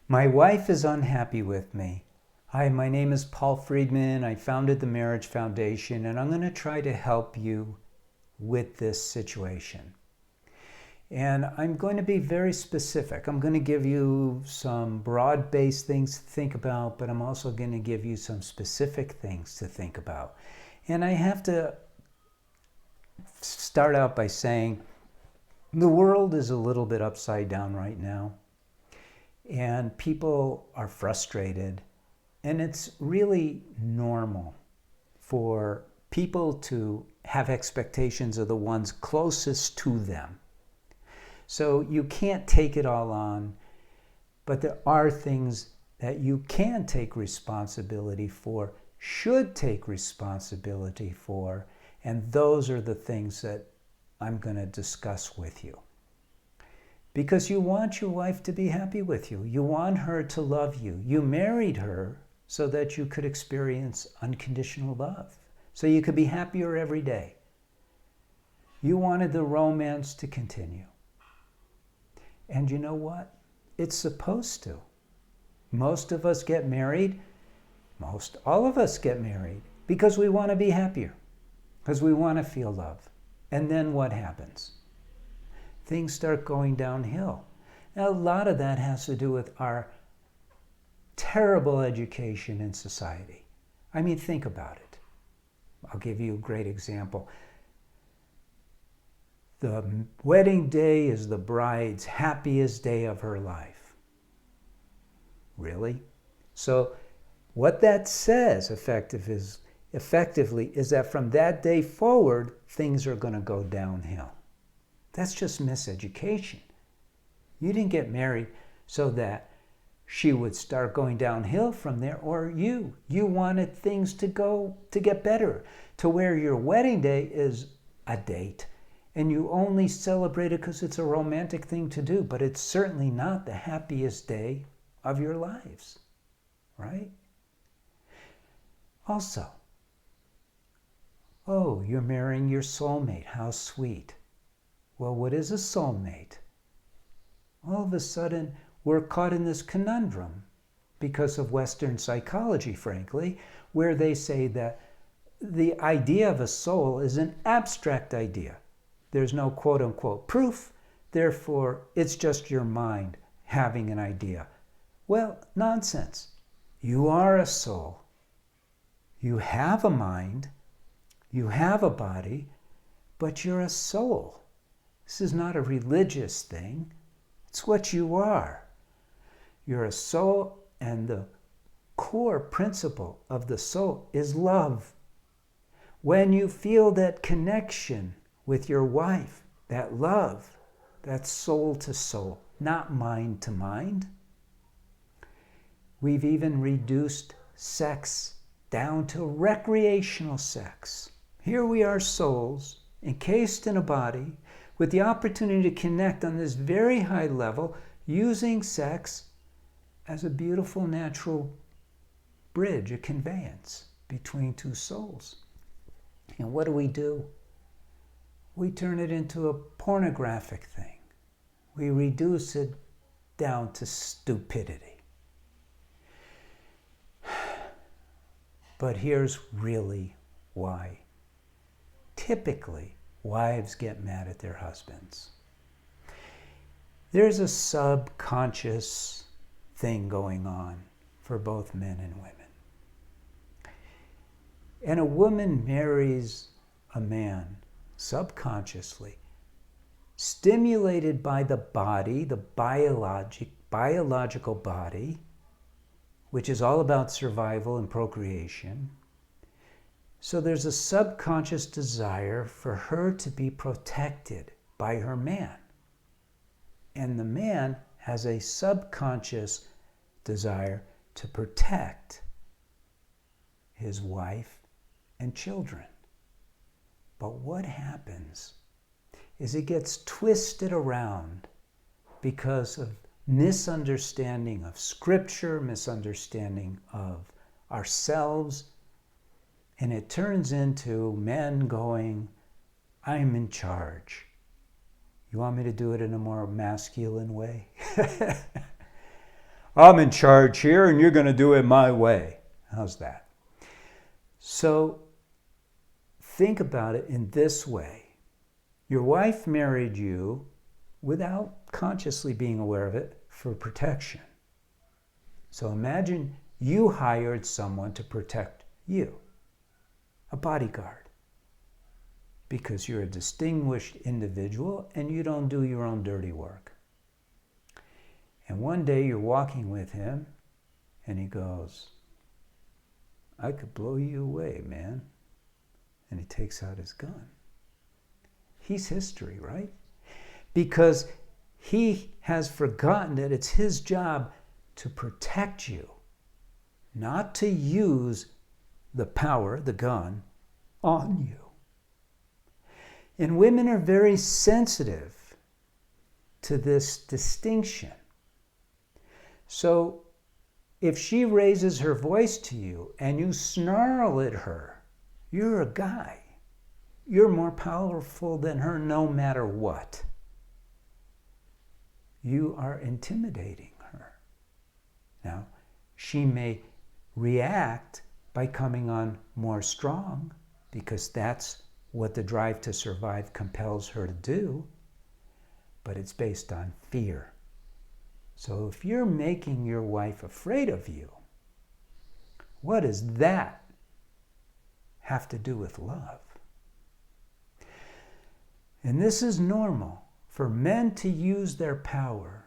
My wife is unhappy with me. Hi, my name is Paul Friedman. I founded the Marriage Foundation, and I'm going to try to help you with this situation. And I'm going to be very specific. I'm going to give you some broad-based things to think about, but I'm also going to give you some specific things to think about. And I have to start out by saying the world is a little bit upside down right now. And people are frustrated, and it's really normal for people to have expectations of the ones closest to them. So you can't take it all on, but there are things that you can take responsibility for, should take responsibility for, and those are the things that I'm going to discuss with you. Because you want your wife to be happy with you. You want her to love you. You married her so that you could experience unconditional love, so you could be happier every day. You wanted the romance to continue. And you know what? It's supposed to. Most of us get married, all of us get married because we want to be happier, because we want to feel love. And then what happens? Things start going downhill. Now, a lot of that has to do with our terrible education in society. I mean, think about it. I'll give you a great example. The wedding day is the bride's happiest day of her life. Really? So what that says effectively is that from that day forward, things are going to go downhill. That's just miseducation. You didn't get married so that she would start going downhill from there, or you wanted things to get better, to where your wedding day is a date and you only celebrate it because it's a romantic thing to do, but it's certainly not the happiest day of your lives, right? Also, oh, you're marrying your soulmate. How sweet. Well, what is a soulmate? All of a sudden, we're caught in this conundrum because of Western psychology, frankly, where they say that the idea of a soul is an abstract idea. There's no quote-unquote proof, therefore it's just your mind having an idea. Well, nonsense. You are a soul. You have a mind, you have a body, but you're a soul. This is not a religious thing. It's what you are. You're a soul, and the core principle of the soul is love. When you feel that connection with your wife, that love, that's soul to soul, not mind to mind. We've even reduced sex down to recreational sex. Here we are, souls, encased in a body, with the opportunity to connect on this very high level, using sex as a beautiful natural bridge, a conveyance between two souls. And what do? We turn it into a pornographic thing. We reduce it down to stupidity. But here's really why. Typically, wives get mad at their husbands. There's a subconscious thing going on for both men and women. And a woman marries a man subconsciously, stimulated by the body, the biological body, which is all about survival and procreation. So there's a subconscious desire for her to be protected by her man. And the man has a subconscious desire to protect his wife and children. But what happens is it gets twisted around because of misunderstanding of Scripture, misunderstanding of ourselves, and it turns into men going, I'm in charge. You want me to do it in a more masculine way? I'm in charge here and you're going to do it my way. How's that? So think about it in this way. Your wife married you without consciously being aware of it for protection. So imagine you hired someone to protect you, a bodyguard, because you're a distinguished individual and you don't do your own dirty work. And one day you're walking with him and he goes, I could blow you away, man. And he takes out his gun. He's history, right? Because he has forgotten that it's his job to protect you, not to use the power, the gun, on you. And women are very sensitive to this distinction. So if she raises her voice to you and you snarl at her, you're a guy. You're more powerful than her no matter what. You are intimidating her. Now, she may react by coming on more strong because that's what the drive to survive compels her to do, but it's based on fear. So if you're making your wife afraid of you, what does that have to do with love? And this is normal for men to use their power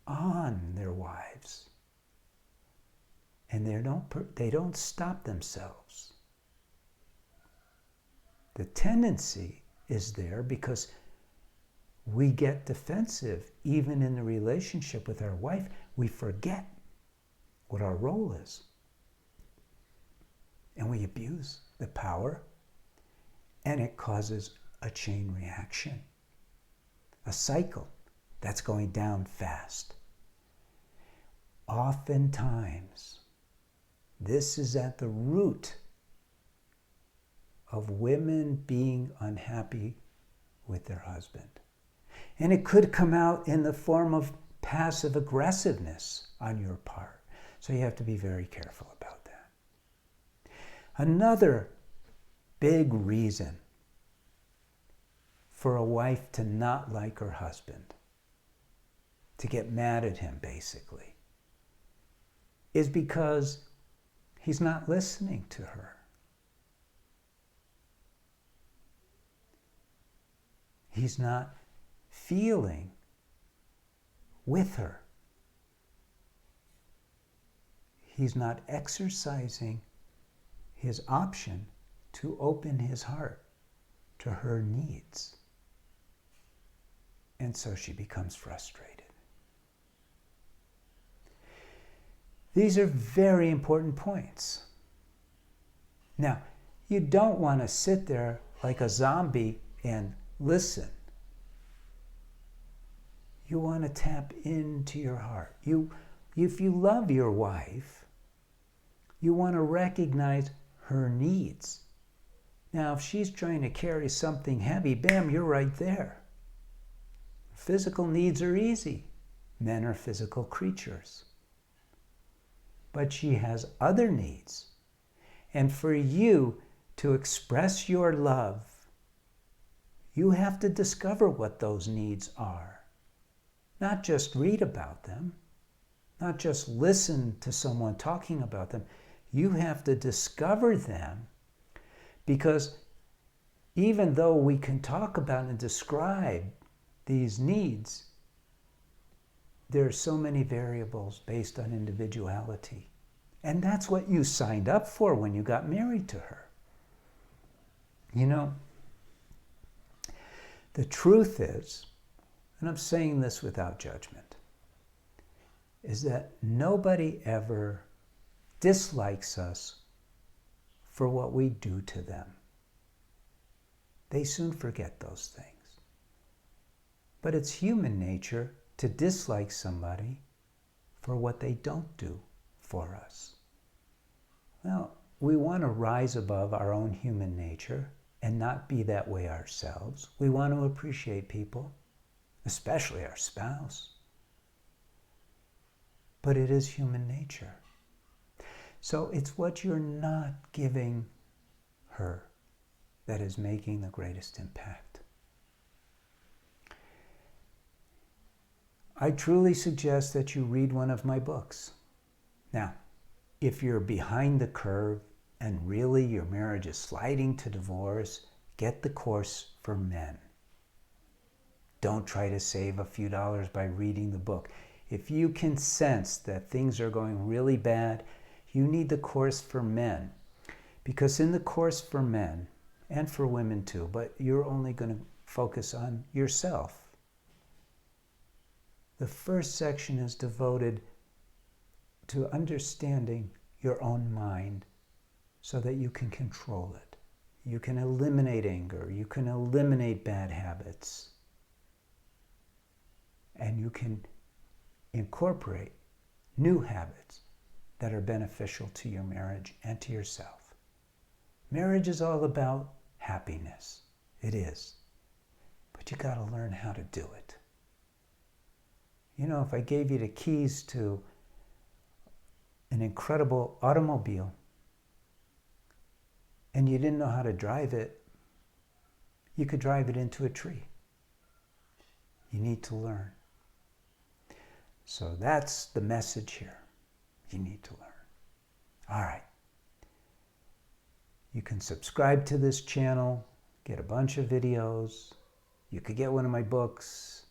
on their wives. And they don't stop themselves. The tendency is there because we get defensive. Even in the relationship with our wife, we forget what our role is. And we abuse the power, and it causes a chain reaction, a cycle that's going down fast. Oftentimes, this is at the root of women being unhappy with their husband. And it could come out in the form of passive aggressiveness on your part. So you have to be very careful about that. Another big reason for a wife to not like her husband, to get mad at him basically, is because he's not listening to her. He's not feeling with her. He's not exercising his option to open his heart to her needs. And so she becomes frustrated. These are very important points. Now, you don't want to sit there like a zombie and listen. You want to tap into your heart. If you love your wife, you want to recognize her needs. Now, if she's trying to carry something heavy, bam, you're right there. Physical needs are easy. Men are physical creatures. But she has other needs. And for you to express your love, you have to discover what those needs are. Not just read about them, not just listen to someone talking about them. You have to discover them, because even though we can talk about and describe these needs, there are so many variables based on individuality. And that's what you signed up for when you got married to her. You know, the truth is, and I'm saying this without judgment, is that nobody ever dislikes us for what we do to them. They soon forget those things. But it's human nature to dislike somebody for what they don't do for us. Well, we want to rise above our own human nature and not be that way ourselves. We want to appreciate people, especially our spouse. but it is human nature. So it's what you're not giving her that is making the greatest impact. I truly suggest that you read one of my books. Now, if you're behind the curve and really your marriage is sliding to divorce, get the course for men. Don't try to save a few dollars by reading the book. If you can sense that things are going really bad, you need the course for men. Because in the course for men, and for women too, but you're only going to focus on yourself. The first section is devoted to understanding your own mind so that you can control it. You can eliminate anger. You can eliminate bad habits. And you can incorporate new habits that are beneficial to your marriage and to yourself. Marriage is all about happiness. It is. But you got to learn how to do it. You know, if I gave you the keys to an incredible automobile and you didn't know how to drive it, you could drive it into a tree. You need to learn. So that's the message here. You need to learn. All right. You can subscribe to this channel, get a bunch of videos. You could get one of my books.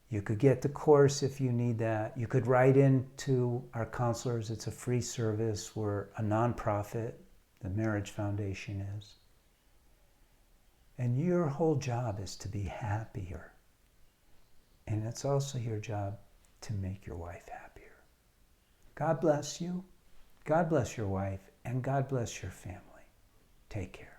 You could get the course if you need that. You could write in to our counselors. It's a free service. We're a nonprofit. The Marriage Foundation is. And your whole job is to be happier. And it's also your job to make your wife happier. God bless you. God bless your wife. And God bless your family. Take care.